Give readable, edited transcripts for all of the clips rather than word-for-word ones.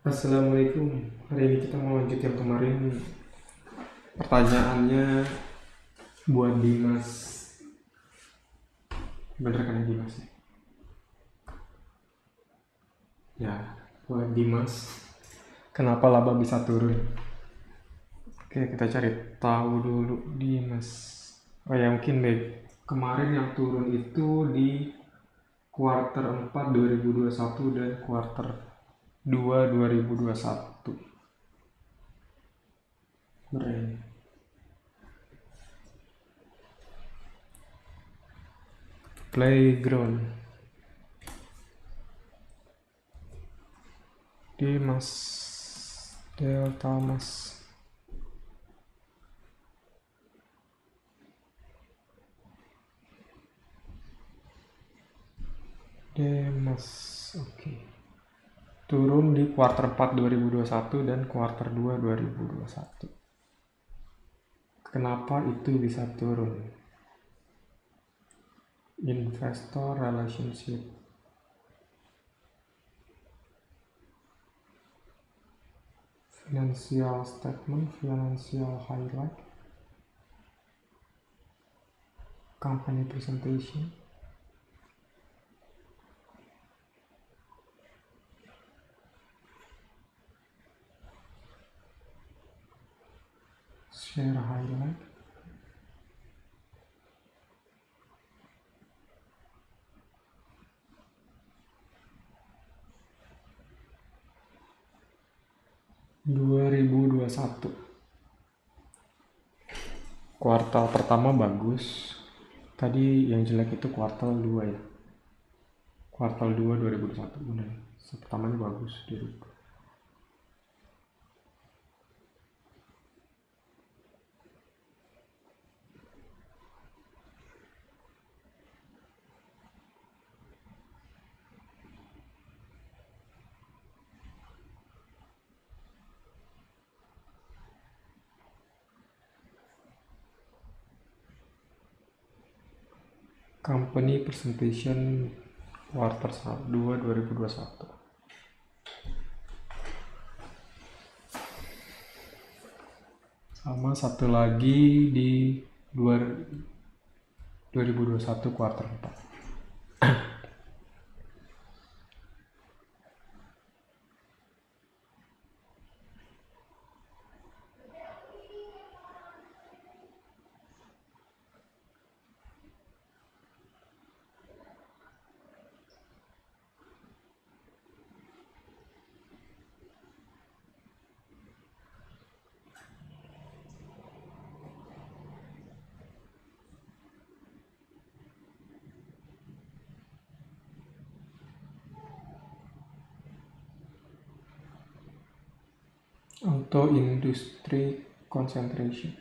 Assalamualaikum. Hari ini kita mau lanjut yang kemarin. Pertanyaannya buat Dimas. Bener kan ya Dimas? Ya, buat Dimas. Kenapa laba bisa turun? Oke, kita cari tahu dulu Dimas. Oh ya, mungkin kemarin yang turun itu di kuartal 4 2021 dan kuartal 2 2021. Bener. Playground. Dimas Delta Mas. Demas, oke. Turun di kuartal 4 2021 dan kuartal 2 2021. Kenapa itu bisa turun? Investor relationship. Financial statement, financial highlight, company presentation. Share highlight. (2021) kuartal pertama bagus. Tadi yang jelek itu kuartal 2 ya. Kuartal 2 2021 benar. Pertamanya bagus. Company presentation kuartal 2 2021. Sama satu lagi di 2021 kuartal 4. Auto industry concentration.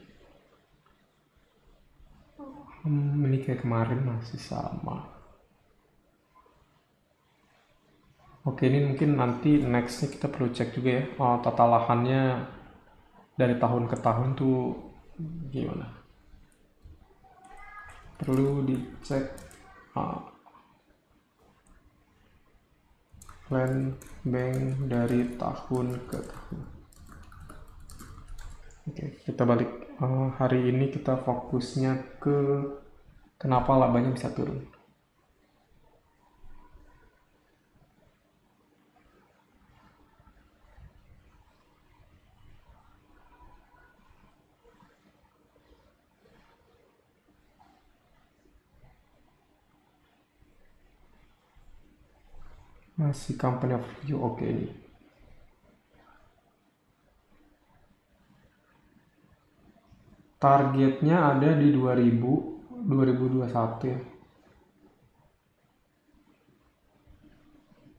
Ini kayak kemarin masih sama. Oke, ini mungkin nanti nextnya kita perlu cek juga ya, tata lahannya dari tahun ke tahun tuh gimana. Perlu dicek land bank dari tahun ke tahun. Oke, kita balik. Hari ini kita fokusnya ke kenapa labanya bisa turun. Masih company overview, oke. Targetnya ada di 2021 ya.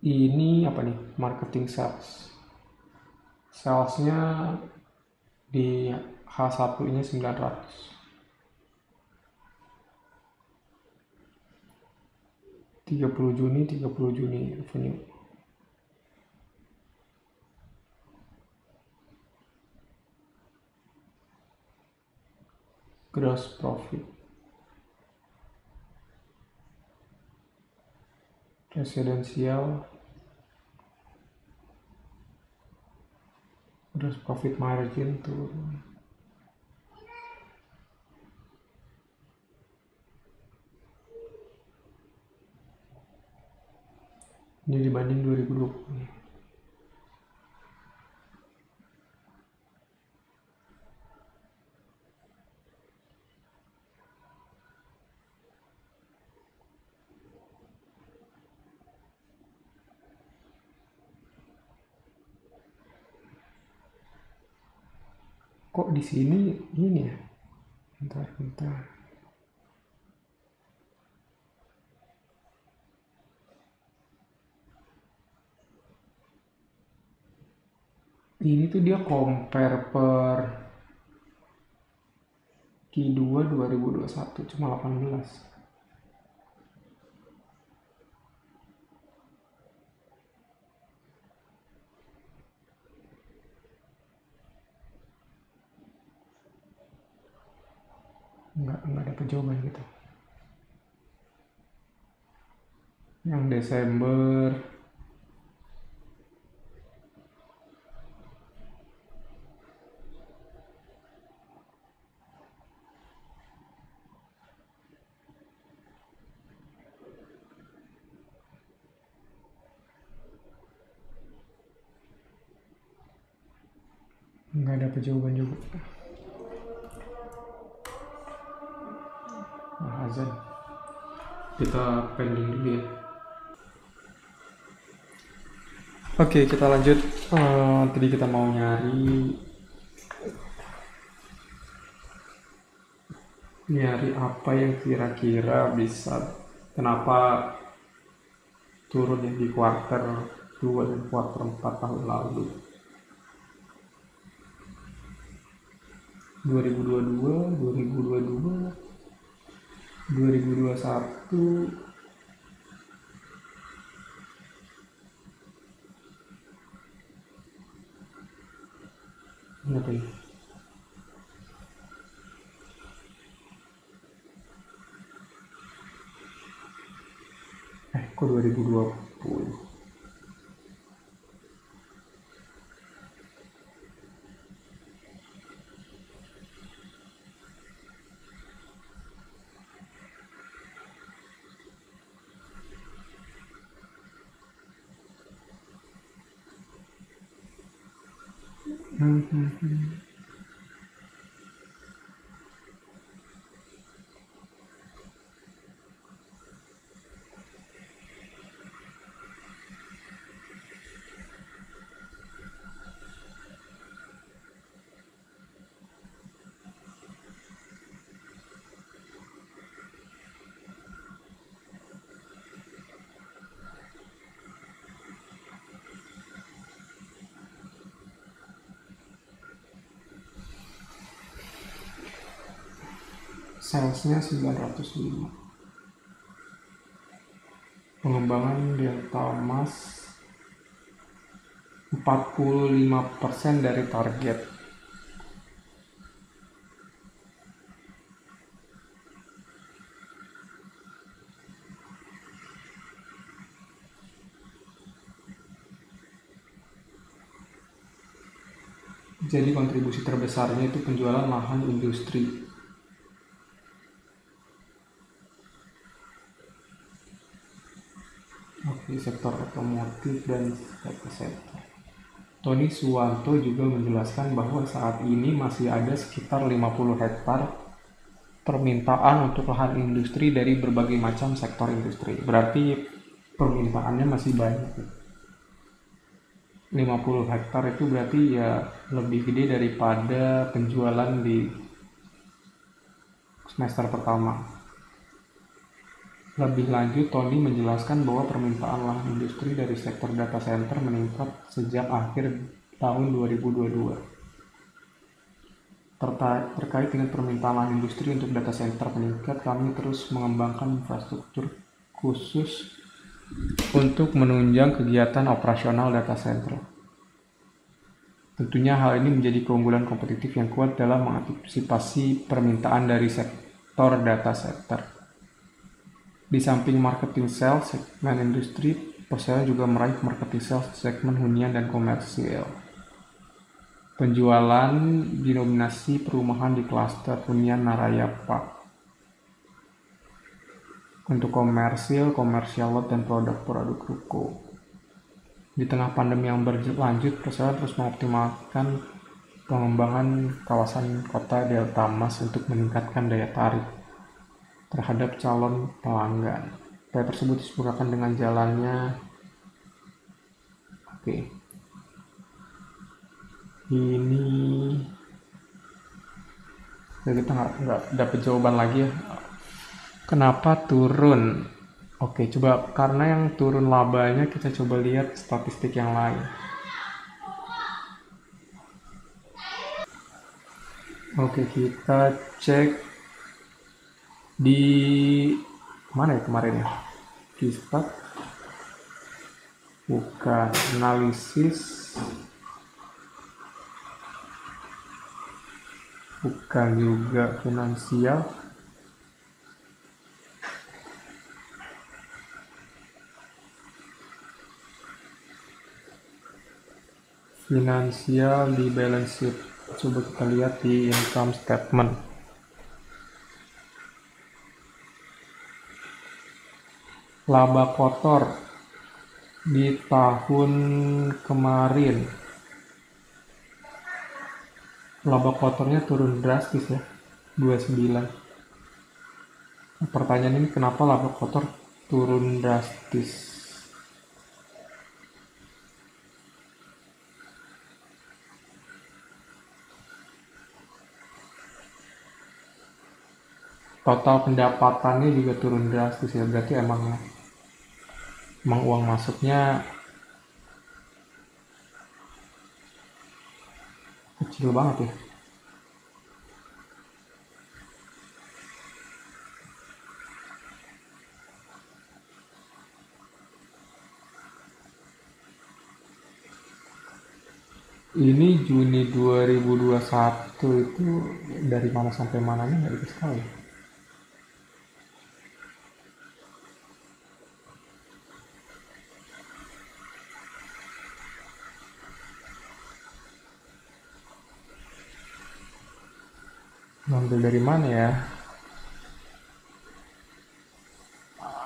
Ini apa nih? Marketing sales. Salesnya di H1 nya 900. 30 Juni revenue. Gross profit. Residential Terus profit margin turun. Ini dibanding 2020. Kok di sini ini ya? Bentar. Ini tuh dia compare per Q2 2021 cuma 18. Enggak dapat jawaban gitu. Yang Desember nggak dapat jawaban juga. Azan. Kita pending dulu ya. Oke, kita lanjut. Tadi kita mau nyari apa yang kira-kira bisa, kenapa turun ya di kuarter 2 dan kuarter 4 tahun lalu. 2022, 2021 apa ya? Kok 2020? Salesnya 905, pengembangan delta emas 45% dari target. Jadi kontribusi terbesarnya itu penjualan lahan industri. Oke, sektor otomotif dan data center. Tony Suwanto juga menjelaskan bahwa saat ini masih ada sekitar 50 hektar permintaan untuk lahan industri dari berbagai macam sektor industri. Berarti permintaannya masih banyak. 50 hektar itu berarti ya lebih gede daripada penjualan di semester pertama. Lebih lanjut, Tony menjelaskan bahwa permintaan lahan industri dari sektor data center meningkat sejak akhir tahun 2022. Terkait dengan permintaan lahan industri untuk data center meningkat, kami terus mengembangkan infrastruktur khusus untuk menunjang kegiatan operasional data center. Tentunya hal ini menjadi keunggulan kompetitif yang kuat dalam mengantisipasi permintaan dari sektor data center. Di samping marketing sales segmen industri, Persero juga meraih marketing sales segmen hunian dan komersial. Penjualan didominasi perumahan di klaster hunian Narayapa. Untuk komersial lot dan produk-produk ruko. Di tengah pandemi yang berlanjut, perseroan terus mengoptimalkan pengembangan kawasan kota Delta Mas untuk meningkatkan daya tarik terhadap calon pelanggan. Upaya tersebut disempurnakan dengan jalannya. Ini kita nggak dapet jawaban lagi ya. Kenapa turun? Coba karena yang turun labanya kita coba lihat statistik yang lain. Kita cek di mana ya kemarin ya? Kispat, bukan analisis, bukan juga finansial. Finansial di balance sheet. Coba kita lihat di income statement. Laba kotor di tahun kemarin. Laba kotornya turun drastis ya, 29. Pertanyaan ini kenapa laba kotor turun drastis? Total pendapatannya juga turun drastis ya, berarti emang uang masuknya kecil banget ya. Ini Juni 2021 itu dari mana sampai mananya nggak dikasih tahu ya. Ngambil dari mana ya?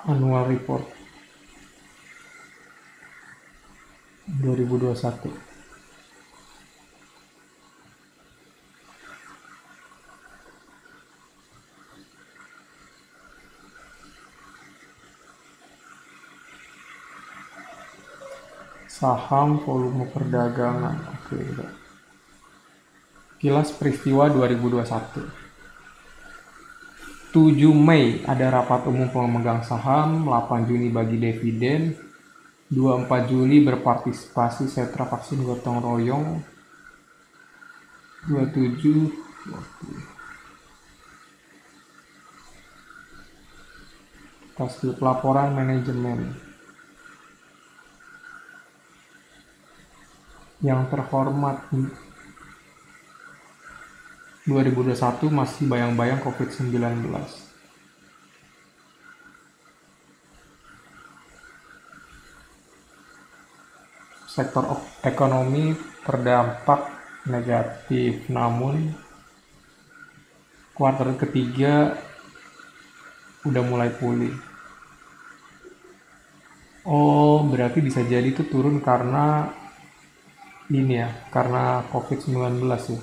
Annual report 2021. Saham volume perdagangan. Kilas peristiwa 2021. 7 Mei ada rapat umum pemegang saham, 8 Juni bagi dividen, 24 Juli berpartisipasi sentra vaksin gotong royong, 27 hasil pelaporan manajemen. Yang terhormat 2021 masih bayang-bayang COVID-19. Sektor ekonomi terdampak negatif, namun kuartal ketiga udah mulai pulih. Berarti bisa jadi itu turun karena ini ya, karena COVID-19 ya.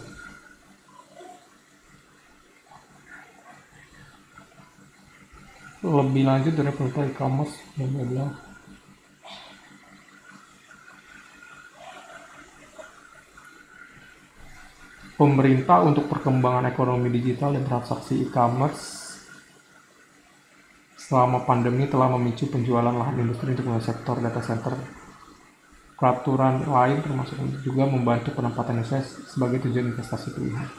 Lebih lanjut dari pemerintah e-commerce yang bilang pemerintah untuk perkembangan ekonomi digital dan transaksi e-commerce selama pandemi telah memicu penjualan lahan industri untuk sektor data center. Peraturan lain termasuk juga membantu penempatan Indonesia sebagai tujuan investasi pilihan.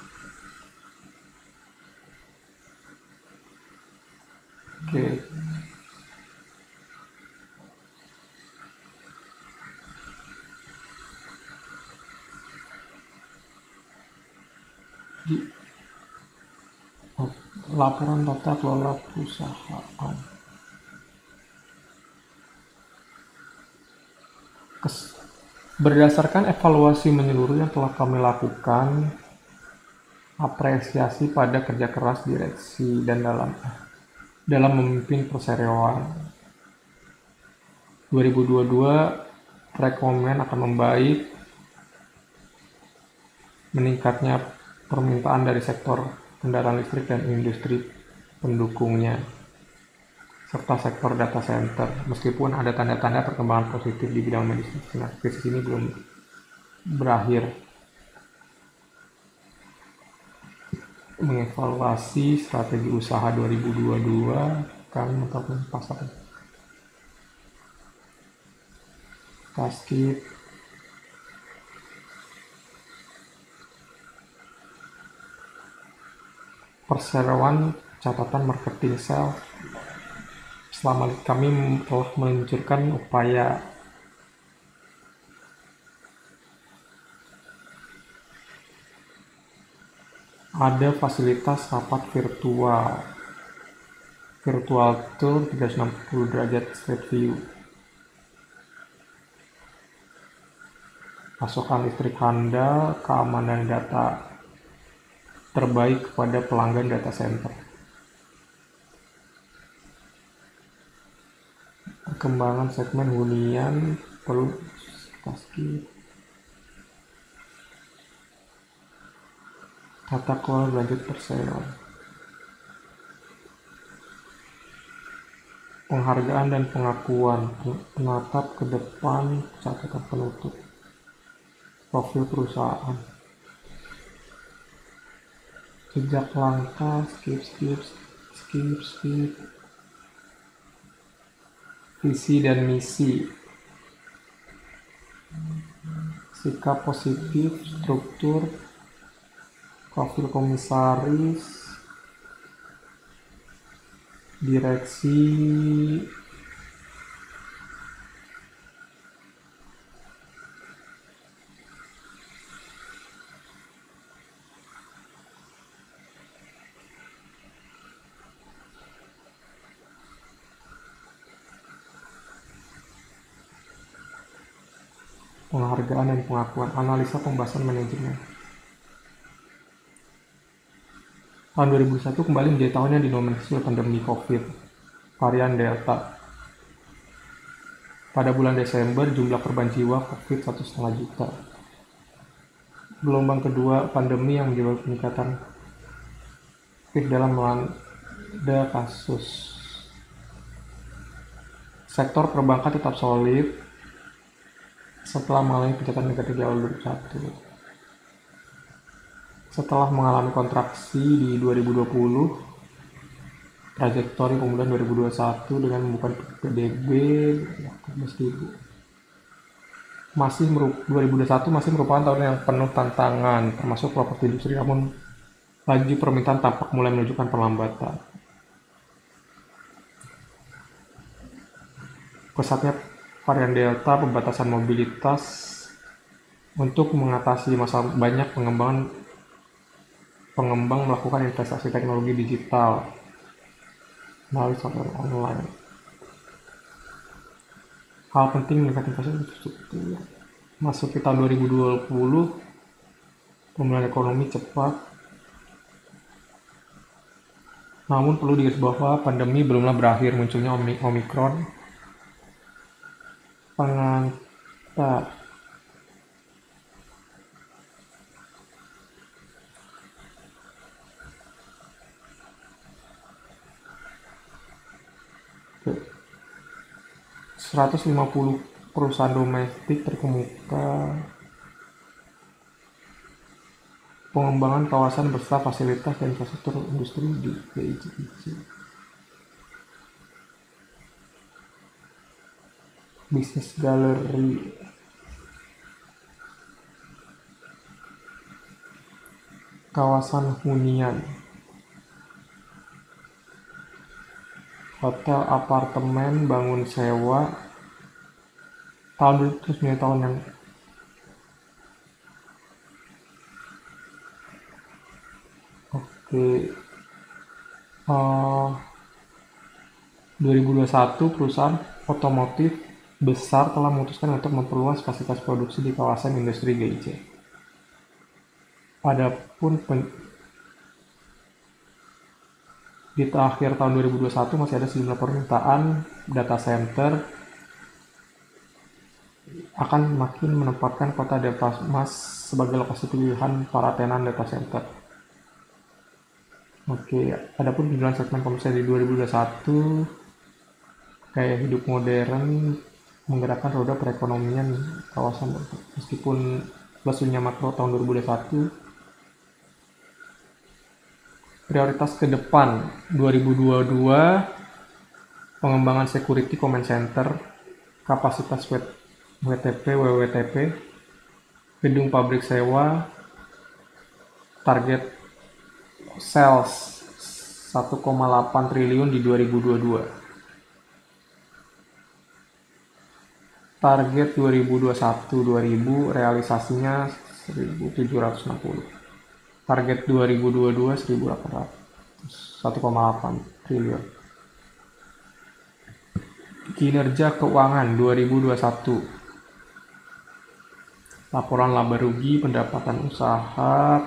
Laporan tata kelola perusahaan. Berdasarkan evaluasi menyeluruh yang telah kami lakukan, apresiasi pada kerja keras direksi dan dalam memimpin perseroan. 2022 perekonomian akan membaik, meningkatnya permintaan dari sektor kendaraan listrik dan industri pendukungnya, serta sektor data center. Meskipun ada tanda-tanda perkembangan positif di bidang medis, krisis ini belum berakhir. Mengevaluasi strategi usaha 2022, kami menetapkan pasar Taskip perseroan catatan marketing sales. Selama kami telah meluncurkan upaya ada fasilitas rapat virtual tour 360 derajat street view, pasokan listrik handal, keamanan data terbaik kepada pelanggan data center. Perkembangan segmen hunian perlu Taskip. Tata kelola berlanjut perseroan. Penghargaan dan pengakuan penatap ke depan catatan penutup. Profil perusahaan. Jejak langkah, skip. Visi dan misi. Sikap positif, struktur, profil komisaris, direksi, penghargaan dan pengakuan, analisa pembahasan manajemen. Tahun 2021 kembali menjadi tahun yang didominasi oleh pandemi COVID, varian Delta. Pada bulan Desember, jumlah korban jiwa COVID 1,5 juta. Gelombang kedua pandemi yang menyebabkan peningkatan dalam melanda kasus. Sektor perbankan tetap solid setelah mengalami peningkatan negatif di awal 2021. Setelah mengalami kontraksi di 2020, trajektori pemulihan 2021 dengan membuka PDB 2021 masih merupakan tahun yang penuh tantangan, termasuk properti industri, namun laju permintaan tampak mulai menunjukkan perlambatan. Pesatnya varian Delta, pembatasan mobilitas untuk mengatasi masalah banyak pengembang melakukan investasi teknologi digital melalui software online. Hal penting meningkatkan investasi infrastruktur. Masuk ke tahun 2020, pemulihan ekonomi cepat. Namun perlu digarisbawahi pandemi belumlah berakhir, munculnya Omikron pengantar. Oke. 150 perusahaan domestik terkemuka pengembangan kawasan beserta fasilitas dan infrastruktur industri di PIJIJ. Bisnis galeri, kawasan hunian, hotel, apartemen, bangun sewa. Tahun 2009 tahun yang oke. 2021 perusahaan otomotif besar telah memutuskan untuk memperluas fasilitas produksi di kawasan industri GIC. Adapun di akhir tahun 2021 masih ada sejumlah permintaan data center akan makin menempatkan kota Mas sebagai lokasi pilihan para tenan data center. Oke, adapun penjualan segmen komersial di 2021, gaya hidup modern menggerakkan roda perekonomian kawasan. Meskipun lesunya makro tahun 2021, prioritas ke depan 2022 pengembangan security command center, kapasitas WTP, WWTP, gedung pabrik sewa, target sales 1,8 triliun di 2022. Target 2021-2000 realisasinya 1.760. Target 2022 1.800. 1,8 triliun. Kinerja keuangan 2021. Laporan laba rugi, pendapatan usaha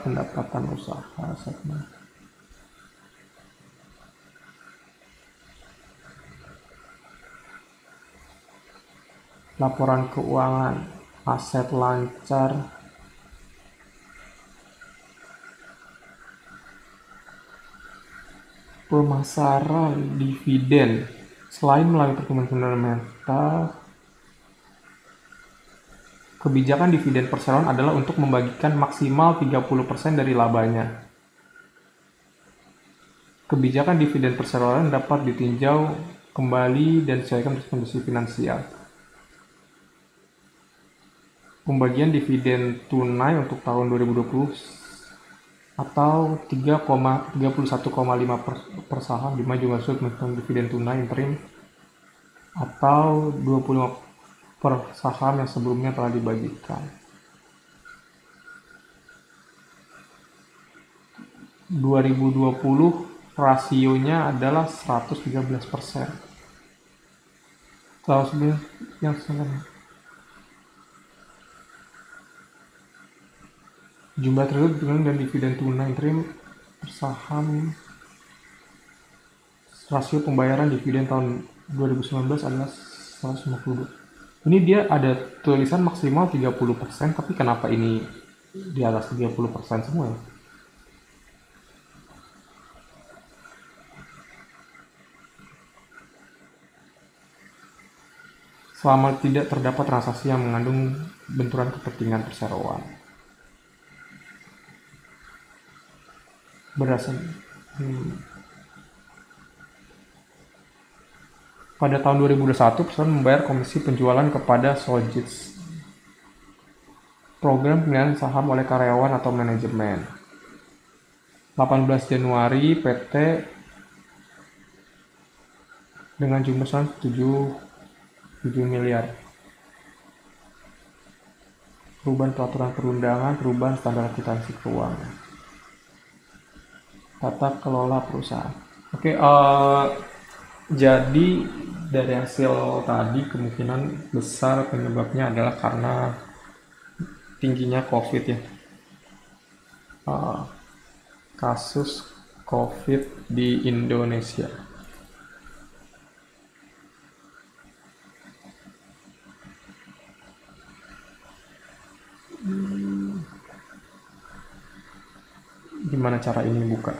segmen. Laporan keuangan, aset lancar, pemasaran dividen. Selain melalui pertumbuhan fundamental, kebijakan dividen perseroan adalah untuk membagikan maksimal 30% dari labanya. Kebijakan dividen perseroan dapat ditinjau kembali dan disesuaikan dengan kondisi finansial. Pembagian dividen tunai untuk tahun 2020 atau 31,5 per saham jumlah surat menghitung dividen tunai interim atau 25 per saham yang sebelumnya telah dibagikan. 2020 rasionya adalah 113%. Kalau sebelumnya yang sebenarnya jumlah tersebut dan dividen tunai interim per saham, rasio pembayaran dividen tahun 2019 adalah 152. Ini dia ada tulisan maksimal 30%, tapi kenapa ini di atas 30% semua ya? Selama tidak terdapat transaksi yang mengandung benturan kepentingan perseroan. Pada tahun 2021, perusahaan membayar komisi penjualan kepada Sojitz, program pemilihan saham oleh karyawan atau manajemen. 18 Januari, PT dengan jumlah saham 7 miliar. Perubahan peraturan perundangan, perubahan standar akuntansi keuangan. Tata kelola perusahaan. Oke, jadi dari hasil tadi kemungkinan besar penyebabnya adalah karena tingginya COVID ya. Kasus COVID di Indonesia. Gimana cara ini buka?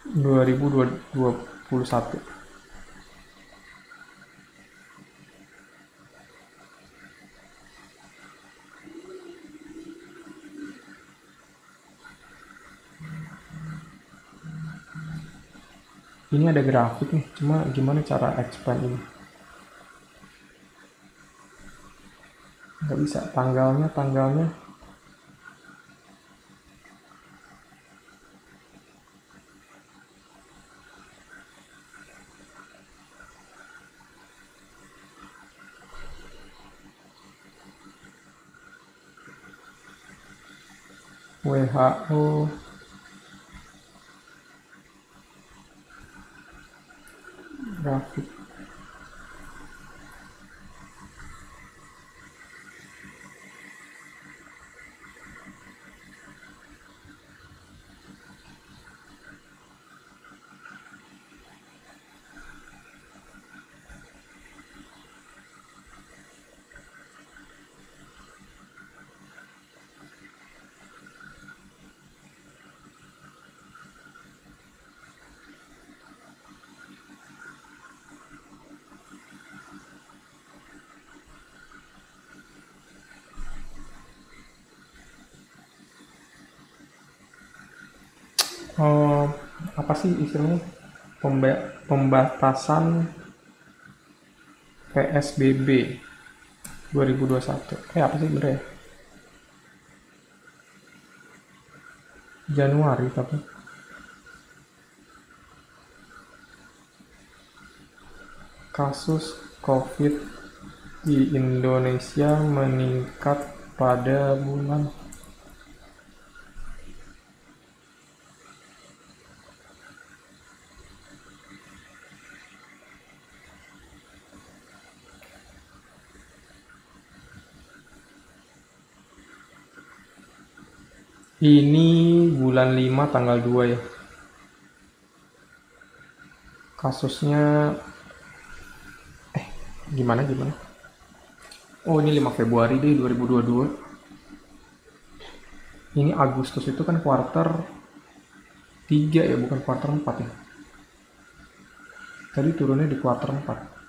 ...2021. Ini ada grafik nih, cuma gimana cara expand ini? Nggak bisa, tanggalnya. WHO Covid. Apa sih istilahnya, pembatasan PSBB 2021, apa sih bener ya, Januari tapi kasus COVID di Indonesia meningkat pada bulan ini bulan 5 tanggal 2 ya. Kasusnya gimana? Oh, ini 5 Februari deh 2022. Ini Agustus itu kan kuarter 3 ya, bukan kuarter 4 ya. Tadi turunnya di kuarter 4.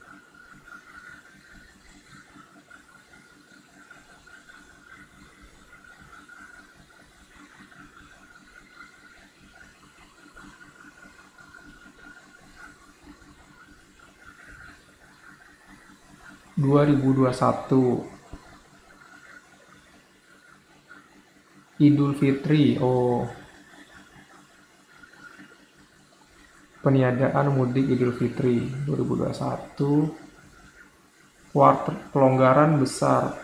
2021 Idul Fitri. Peniadaan mudik Idul Fitri 2021. Kuarter pelonggaran besar.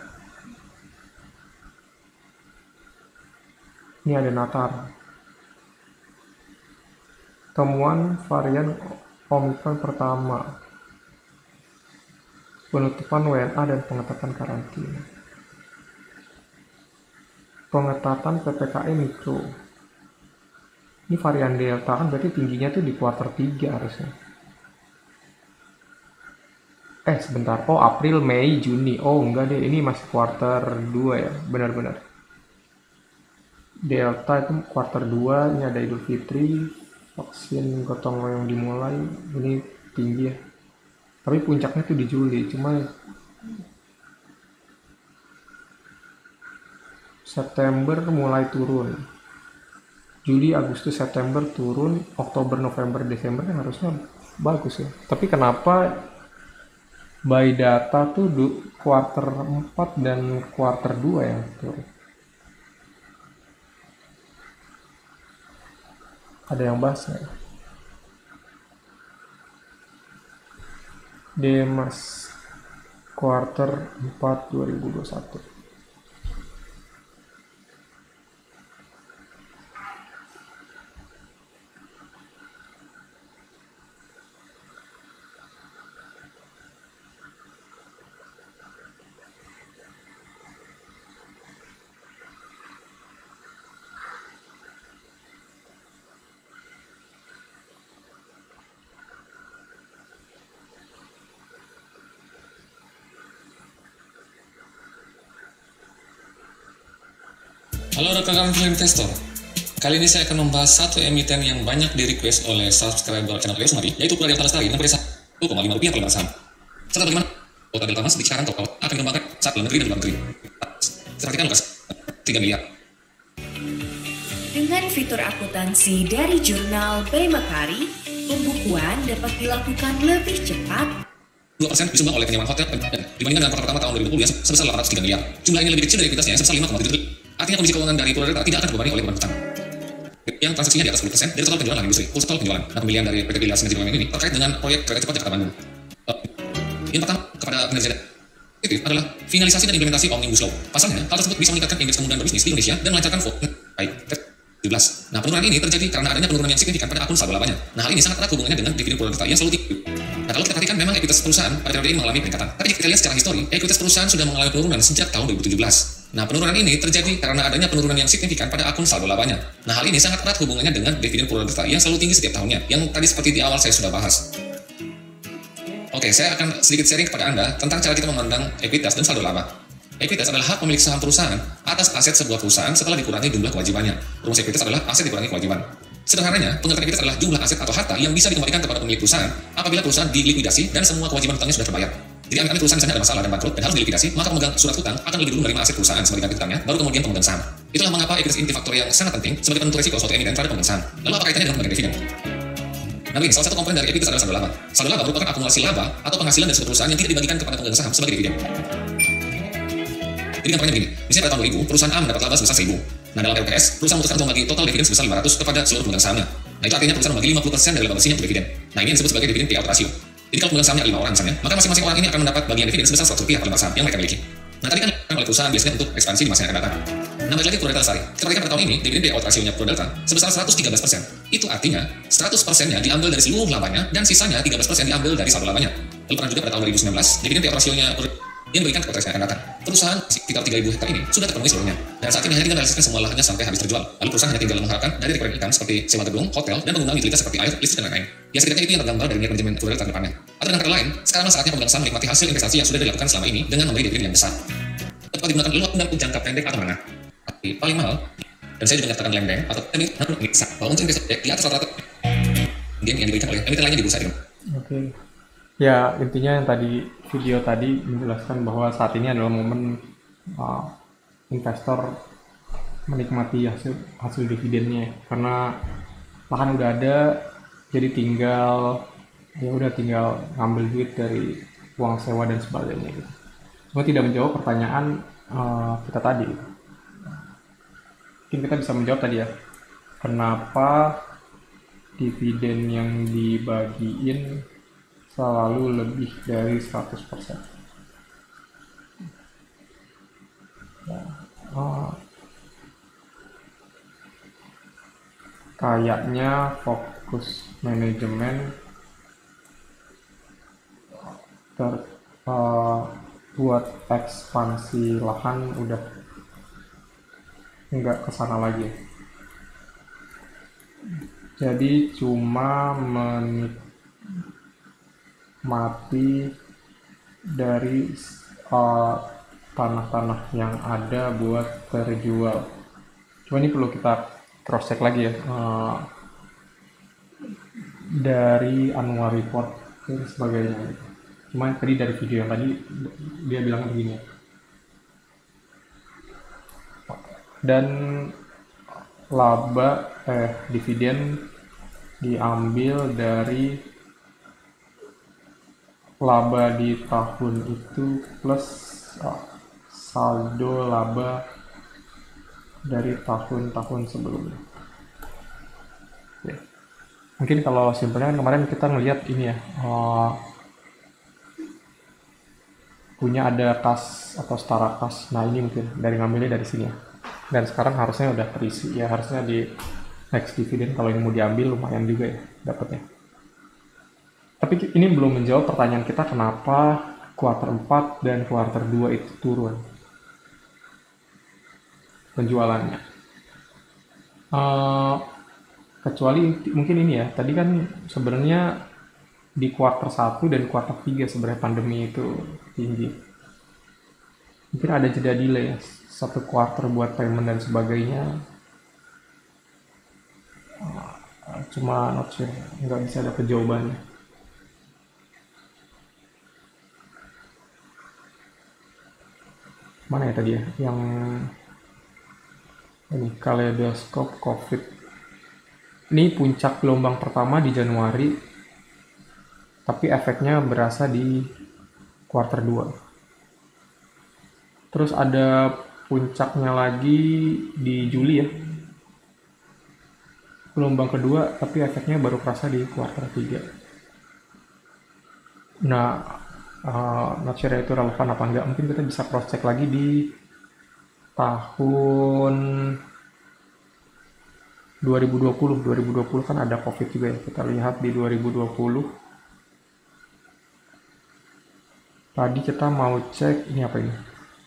Ini ada Natal. Temuan varian Omicron pertama. Penutupan WNA dan pengetatan karantina. Pengetatan PPKM Mikro. Ini varian Delta kan berarti tingginya tuh di kuarter 3 harusnya. Sebentar. April, Mei, Juni. Enggak deh, ini masih kuarter 2 ya. Benar-benar. Delta itu kuarter 2, ini ada Idul Fitri, vaksin gotong royong dimulai. Ini tinggi ya. Tapi puncaknya tuh di Juli, cuma September mulai turun. Juli, Agustus, September turun, Oktober, November, Desember kan harusnya bagus ya. Tapi kenapa by data tuh kuarter 4 dan kuarter 2 yang turun? Ada yang bahas nggak? Demas kuarter 4 2021. Halo rekan-rekan film investor. Kali ini saya akan membahas satu emiten yang banyak di-request oleh subscriber channel Leo Sumadi, yaitu Pulau Delta Lestari dengan pada Rp1,5 per lembar saham. Serta bagaimana Kota Delta Mas di Cikarang Tokau akan dikembangkan saat dalam negeri dan luar negeri. Perhatikan Lukas, 3 miliar. Dengan fitur akuntansi dari jurnal Bemakari, pembukuan dapat dilakukan lebih cepat. 2% disumbang oleh penyewaan hotel dibandingkan dengan kuartal pertama tahun 2020 yang sebesar 803 miliar. Jumlah ini lebih kecil dari ekuitasnya sebesar 5,7 triliun. Artinya kondisi keuangan dari Pulau Delta tidak akan terbebani oleh beban hutang. Yang transaksinya di atas 10% dari total penjualan industri. Total penjualan dan pembelian dari PT Pilas Energi BUMN ini terkait dengan proyek kereta cepat Jakarta Bandung. Yang pertama kepada kinerja itu adalah finalisasi dan implementasi Omnibus Law. Pasalnya, hal tersebut bisa meningkatkan indeks kemudahan berbisnis di Indonesia dan melancarkan baik 2017. Nah, penurunan ini terjadi karena adanya penurunan yang signifikan pada akun saldo labanya. Nah, hal ini sangat erat hubungannya dengan dividen prodata yang selalu tinggi. Nah, kalau kita perhatikan memang ekuitas perusahaan pada periode ini mengalami peningkatan. Tapi jika kita lihat secara histori, ekuitas perusahaan sudah mengalami penurunan sejak tahun 2017. Nah, penurunan ini terjadi karena adanya penurunan yang signifikan pada akun saldo labanya. Nah, hal ini sangat erat hubungannya dengan dividen prodata yang selalu tinggi setiap tahunnya, yang tadi seperti di awal saya sudah bahas. Oke, saya akan sedikit sharing kepada Anda tentang cara kita memandang ekuitas dan saldo laba. Ekuitas adalah hak pemilik saham perusahaan atas aset sebuah perusahaan setelah dikurangi jumlah kewajibannya. Rumus ekuitas adalah aset dikurangi kewajiban. Sederhananya, pengertian ekuitas adalah jumlah aset atau harta yang bisa dikembalikan kepada pemilik perusahaan apabila perusahaan dilikuidasi dan semua kewajiban hutangnya sudah terbayar. Jadi amit-amit perusahaan misalnya ada masalah dan bangkrut dan harus dilikuidasi, maka pemegang surat hutang akan lebih dulu menerima aset perusahaan sebagai ganti hutangnya, baru kemudian pemegang saham. Itulah mengapa ekuitas inti faktor yang sangat penting sebagai penentu risiko suatu emiten terhadap pemegang saham. Lalu apa kaitannya dengan pembagian dividen? Nah, begini, salah satu komponen dari ekuitas adalah saldo laba. Saldo laba merupakan akumulasi laba atau penghasilan dari suatu perusahaan yang tidak dibagikan kepada pemegang saham sebagai dividen. Jadi gambarnya begini, misalnya pada tahun 2000, perusahaan A mendapat laba sebesar 1.000. Nah, dalam LPS, perusahaan memutuskan untuk membagi total dividen sebesar 500 kepada seluruh pemegang sahamnya. Nah, itu artinya perusahaan membagi 50% dari laba bersihnya untuk dividen. Nah, ini yang disebut sebagai dividen payout ratio. Jadi kalau pemegang sahamnya 5 orang misalnya, maka masing-masing orang ini akan mendapat bagian dividen sebesar Rp100 per lembar saham yang mereka miliki. Nah, tadi kan oleh perusahaan biasanya untuk ekspansi di masa yang akan datang. Nah, balik lagi Prodata Lestari. Kita perhatikan pada tahun ini, dividen payout rasionya Prodata sebesar 113%. Itu artinya 100%-nya diambil dari seluruh labanya dan sisanya 13% diambil dari saldo labanya. Lalu pernah juga pada tahun 2019, dividen payout rasionya yang diberikan ke konteks yang akan datang. Perusahaan sekitar 3.000 hektar ini sudah terpenuhi seluruhnya. Dan saat ini hanya tinggal merealisasikan semua lahannya sampai habis terjual. Lalu perusahaan hanya tinggal mengharapkan dari recurring income seperti sewa gedung, hotel, dan penggunaan utilitas seperti air, listrik, dan lain-lain. Ya setidaknya itu yang tergambar dari niat manajemen Prodata ke depannya. Atau dengan kata lain, sekarang saatnya pemegang saham menikmati hasil investasi yang sudah dilakukan selama ini dengan memberi dividen yang besar. Dapat digunakan lalu untuk jangka pendek atau menengah. Tapi paling mahal, dan saya juga menyatakan land bank atau emiten bahwa untuk investasi di atas rata-rata yang diberikan oleh emiten lainnya di bursa itu. Oke. Ya, intinya yang tadi video tadi menjelaskan bahwa saat ini adalah momen investor menikmati hasil dividennya karena lahan udah ada, jadi tinggal ngambil duit dari uang sewa dan sebagainya gitu. Cuma tidak menjawab pertanyaan kita tadi. Mungkin kita bisa menjawab tadi ya, kenapa dividen yang dibagiin selalu lebih dari 100%. Kayaknya fokus manajemen buat ekspansi lahan udah nggak kesana lagi. Jadi cuma menikmati dari tanah-tanah yang ada buat terjual. Cuma ini perlu kita cross check lagi ya, dari annual report dan sebagainya. Cuma tadi dari video yang tadi dia bilang begini. Dan dividen diambil dari laba di tahun itu plus saldo laba dari tahun-tahun sebelumnya. Oke. Mungkin kalau simpelnya kemarin kita ngelihat ini ya, punya ada kas atau setara kas. Nah ini mungkin ngambilnya dari sini ya. Dan sekarang harusnya udah terisi ya, harusnya di next dividend kalau ini mau diambil lumayan juga ya dapatnya. Tapi ini belum menjawab pertanyaan kita kenapa kuartal 4 dan kuartal 2 itu turun penjualannya. Kecuali mungkin ini ya, tadi kan sebenarnya di kuartal 1 dan kuartal 3 sebenarnya pandemi itu tinggi. Mungkin ada jeda delay ya, 1 kuartal buat payment dan sebagainya. Cuma not sure, nggak bisa dapet jawabannya. Mana ya tadi ya, yang ini kaleidoskop COVID. Ini puncak gelombang pertama di Januari, tapi efeknya berasa di kuartal 2. Terus ada puncaknya lagi di Juli ya, gelombang kedua, tapi efeknya baru kerasa di kuartal 3. Nah, not sure itu relevan apa enggak. Mungkin kita bisa cross check lagi di tahun 2020 kan ada COVID juga ya. Kita lihat di 2020. Tadi kita mau cek ini apa ini?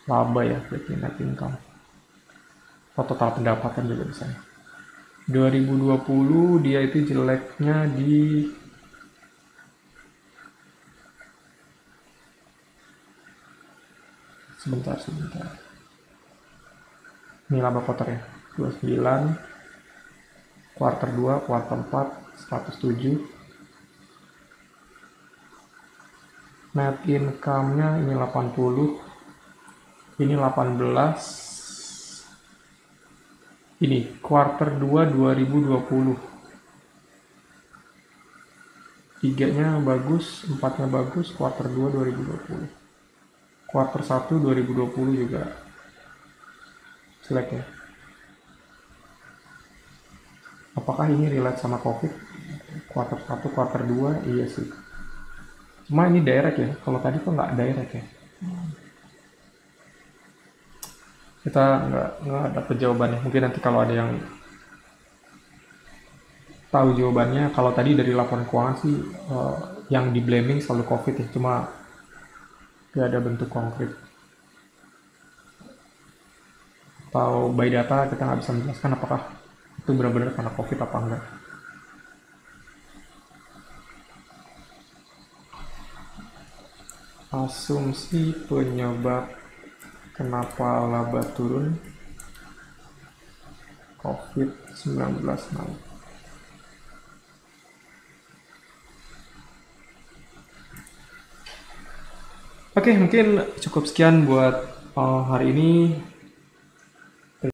Laba ya, berarti net income. Atau total pendapatan juga bisa. 2020 dia itu jeleknya di sebentar. Ini laba kotor ya. 29, kuartal 2, kuartal 4, 107. Net income-nya ini 80, ini 18. Ini kuartal 2 2020. 3-nya bagus, 4-nya bagus, kuartal 2 2020. Kuartal 1 2020 juga jelek ya. Apakah ini relate sama COVID? Kuartal 1, kuartal 2, iya sih. Cuma ini direct ya, kalau tadi kok nggak direct ya. Kita nggak dapet jawabannya. Mungkin nanti kalau ada yang tahu jawabannya. Kalau tadi dari laporan keuangan sih yang di blaming selalu COVID ya, cuma nggak ada bentuk konkret. Atau by data kita nggak bisa menjelaskan apakah itu benar-benar karena COVID apa enggak. Asumsi penyebab kenapa laba turun, COVID-19 naik. Oke, mungkin cukup sekian buat hari ini.